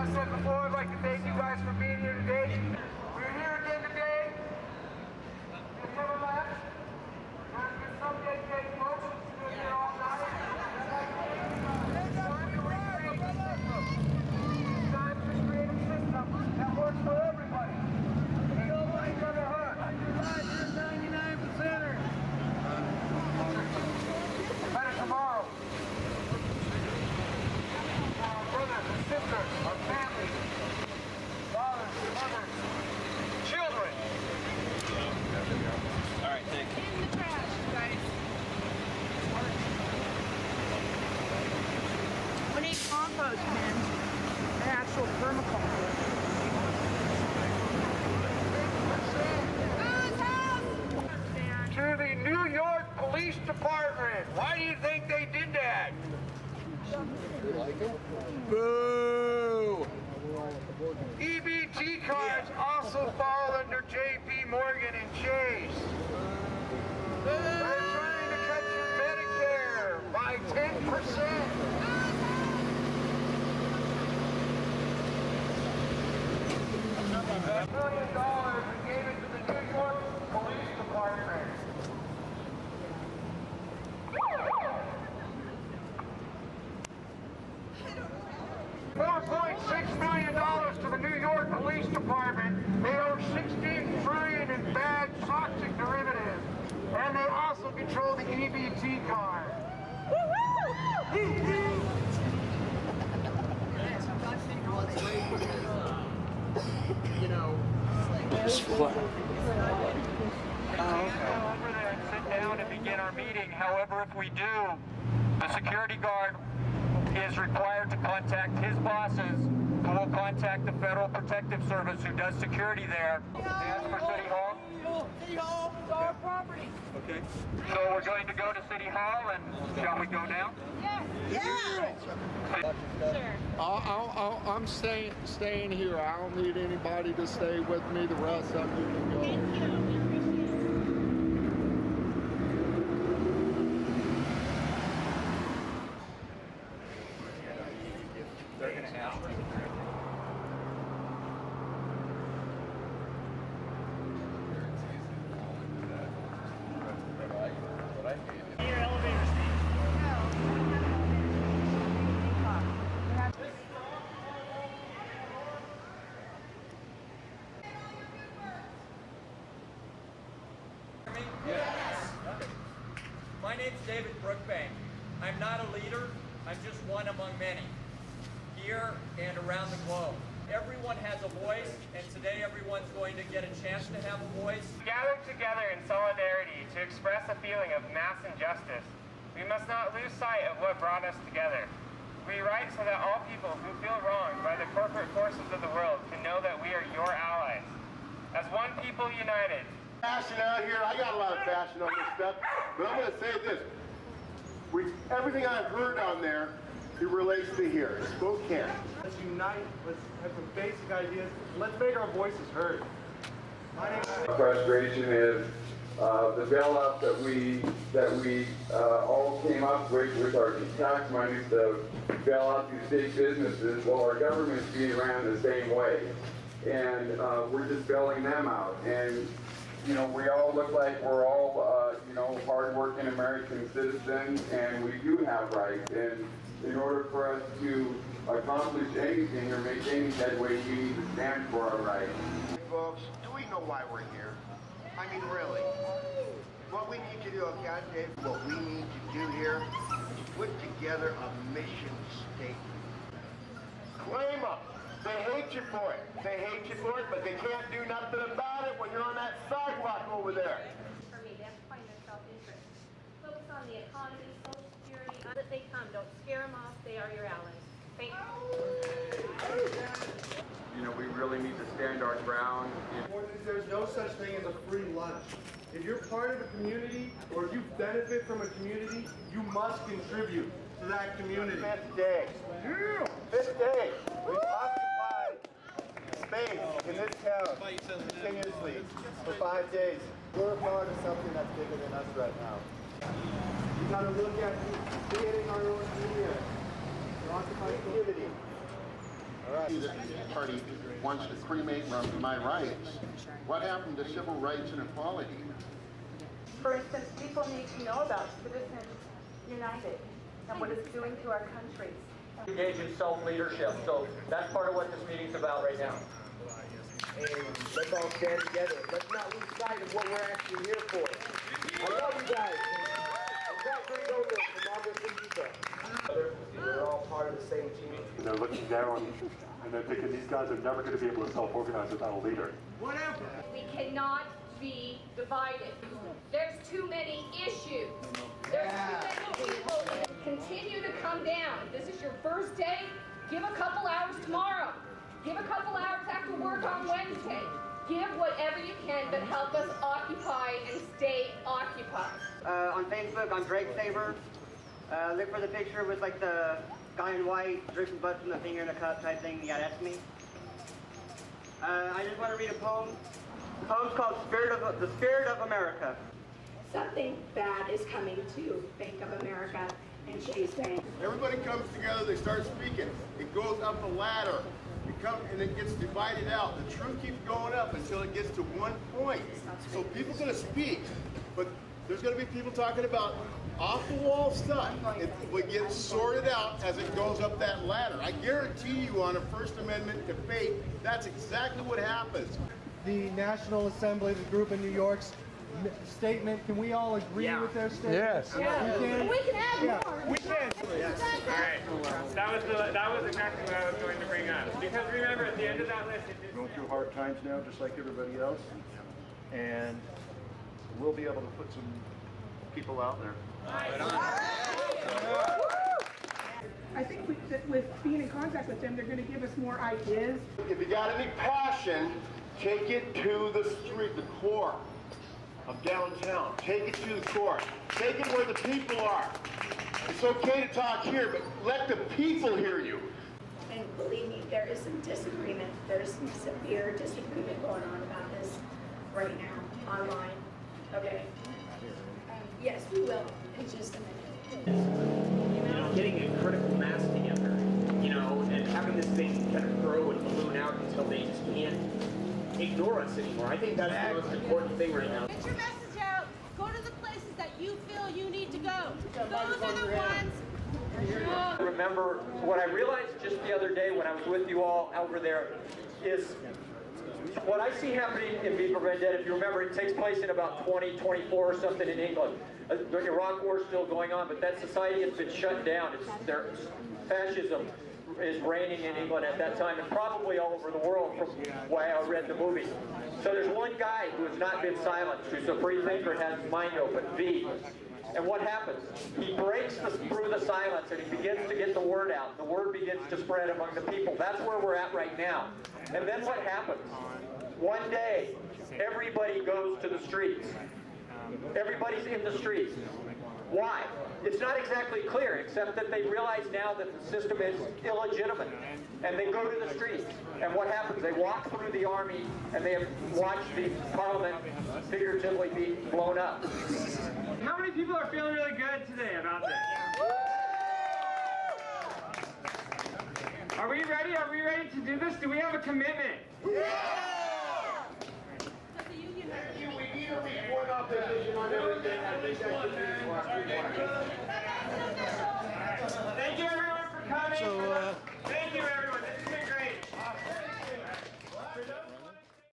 I said before, I'd like to thank you guys for being here today. We're here again today. You've never left. There's been some dedicated folks who've been here all night. It's time to create a system that works for everybody. Ain't nobody gonna hurt. You're 99%er. Better tomorrow. Our brothers and sisters, our families, fathers, mothers, children. All right, thanks. In the trash, guys. We need compost bins and actual permaculture. To the New York Police Department. Why do you think they did that? Boo! EBT cards also fall under JP Morgan and Chase. They're trying to cut your Medicare by 10%. $1 million and gave it to the New York Police Department. $4.6 million to the New York Police Department. They own $16 trillion in bad toxic derivatives. And they also control the EBT card. You know, just Go over there and sit down and begin our meeting. However, if we do, the security guard is required to contact his bosses, who will contact the Federal Protective Service, who does security there. Ask for City Hall. City Hall, it's our property. Okay. So we're going to go to City Hall, and shall we go now? Yeah. Sure. I'm staying here. I don't need anybody to stay with me. The rest of you can go. Thank you. they're going to ask you. Your elevator speed. My name's David Brookbank. I'm not a leader, I'm just one among many, here and around the globe. Everyone has a voice, and today everyone's going to get a chance to have a voice. Gathered together in solidarity to express a feeling of mass injustice, we must not lose sight of what brought us together. We write so that all people who feel wronged by the corporate forces of the world can know that we are your allies. As one people united. Passion out here. I got a lot of passion on this stuff, but I'm going to say this. Everything I've heard on there, it relates to here, Spokane. Let's unite, let's have some basic ideas, let's make our voices heard. Our frustration is the bailout that we all came up with our tax monies to bail out these big businesses. Well, our government's being ran the same way, and we're just bailing them out. And you know, we all look like we're all, you know, hard-working American citizens, and we do have rights. And in order for us to accomplish anything or make any headway, we need to stand for our rights. Folks, do we know why we're here? I mean, really. What we need to do, okay, Dave, what we need to do here is put together a mission statement. Claim them. They hate you for it. They hate you for it, but they can't do nothing about it when you're on that sidewalk over there. For me, they have to find their self-interest. Focus on the economy, Social Security, that they come. Don't scare them off. They are your allies. Thank you. You know, we really need to stand our ground. There's no such thing as a free lunch. If you're part of a community, or if you benefit from a community, you must contribute to that community. Fifth day. Fifth day. We've occupied space in this town continuously for 5 days. We're part of something that's bigger than us right now. You gotta look at creating our own media. Occupy activity. All right. The party wants to cremate my rights. What happened to civil rights and equality? For instance, people need to know about Citizens United and what it's doing to our country. Engage in self-leadership. So that's part of what this meeting's about right now. And let's all stand together. Let's not lose sight of what we're actually here for. I love you guys. I'm glad to go there from August and Utah. We're all part of the same team. And they're looking down and they're thinking these guys are never going to be able to self-organize without a leader. Whatever. We cannot be divided. There's too many issues. There's too many people. Continue to come down. If this is your first day, give a couple hours tomorrow. Give a couple hours after work on Wednesday. Give whatever you can, but help us occupy and stay occupied. On Facebook, I'm Drake Saber. Look for the picture with like the guy in white, drinking butts from the finger in a cup type thing. Yeah, that's me. I just want to read a poem. The poem's called The Spirit of America. Something bad is coming to Bank of America and Chase Bank. Everybody comes together, they start speaking. It goes up a ladder. And it gets divided out. The truth keeps going up until it gets to one point. So people are going to speak, but there's going to be people talking about off-the-wall stuff. It will get sorted out as it goes up that ladder. I guarantee you on a First Amendment debate, that's exactly what happens. The National Assembly, the group in New York's statement, can we all agree with their statement? Yes. We can? We can add more. We can. Yes. All right. That was exactly what I was going to bring up. Because remember, at the end of that list, it did Going through hard times now, just like everybody else. And we'll be able to put some people out there. I think that with being in contact with them, they're going to give us more ideas. If you got any passion, take it to the street, the core of downtown. Take it to the core. Take it where the people are. It's okay to talk here, but let the people hear you. And believe me, there is some disagreement. There's some severe disagreement going on about this right now, online. Okay? Yes, we will in just a minute. Getting a critical mass together, and having this thing kind of grow and balloon out until they just can't ignore us anymore. I think that's the most important thing right now. Get your message out. Go to the places that you feel you need to go. Those are the ones. Remember, what I realized just the other day when I was with you all over there is what I see happening in V for Vendetta. If you remember, it takes place in about 2024 or something in England. The Iraq War is still going on, but that society has been shut down. Fascism is reigning in England at that time, and probably all over the world from why I read the movie. So there's one guy who has not been silenced, who's a free thinker, has his mind open, V. And what happens? He breaks through the silence and he begins to get the word out. The word begins to spread among the people. That's where we're at right now. And then what happens? One day, everybody goes to the streets. Everybody's in the streets. Why? It's not exactly clear, except that they realize now that the system is illegitimate. And they go to the streets. And what happens? They walk through the army and they watch the parliament figuratively be blown up. How many people are feeling really good today about this? Are we ready? Are we ready to do this? Do we have a commitment? We need to read one opposition on everything. I think that should be